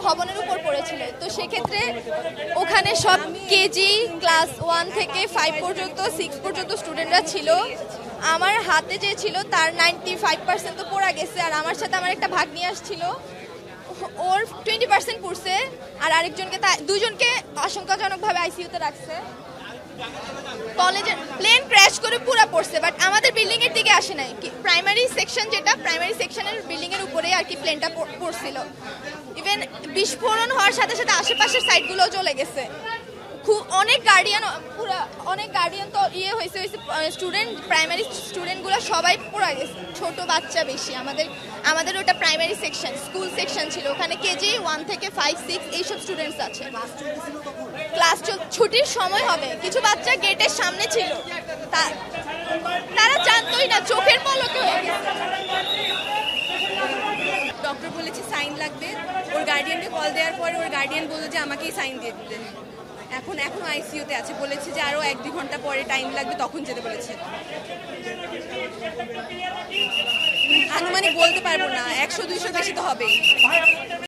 ভবনের উপর পড়েছিল। তো সেক্ষেত্রে ওখানে সব কেজি ক্লাস 1 থেকে 5 পর্যন্ত 6 পর্যন্ত স্টুডেন্টরা ছিল। আমার হাতে যে ছিল তার 95% তো পড়া গেছে, আর আমার সাথে আমার একটা ভাগ্নি আসছিল, ওর 20% পড়ছে, আর আরেকজনকে দুজনকে আশঙ্কাজনকভাবে আইসিইউতে রাখছে। কলেজের প্লেন ক্র্যাশ করে পুরো পড়ছে, বাট আমাদের বিল্ডিং এর দিকে আসে নাই। প্রাইমারি সেকশন, যেটা প্রাইমারি সেকশনের বিল্ডিং এর উপরেই আর কি প্লেনটা পড়ছিল। ইভেন বিস্ফোরণ হওয়ার সাথে সাথে আশেপাশের সাইডগুলোও চলে গেছে। অনেক গার্ডিয়ান তো হয়েছে স্টুডেন্ট, প্রাইমারি স্টুডেন্টগুলো সবাই পড়া গেছে, ছোট বাচ্চা বেশি। আমাদের ওটা প্রাইমারি সেকশন, স্কুল সেকশন ছিল, ওখানে কেজি 1 থেকে 5, 6 এইসব স্টুডেন্টস আছে। ক্লাস ছুটির সময় হবে, কিছু বাচ্চা গেটের সামনে ছিল, তারা জানতোই না, চোখের পলকে হয়ে গেছে। ডক্টর বলেছে সাইন লাগবে, ওর গার্ডিয়ানকে কল দেওয়ার পরে ওর গার্ডিয়ান বললো যে আমাকেই সাইন দিয়ে দিতে। এখন আইসিইউতে আছে, বলেছে যে আরও 1-2 ঘন্টা পরে টাইম লাগবে, তখন যেতে বলেছে। আনুমানিক বলতে পারবো না, 100-200 বেশি তো হবেই।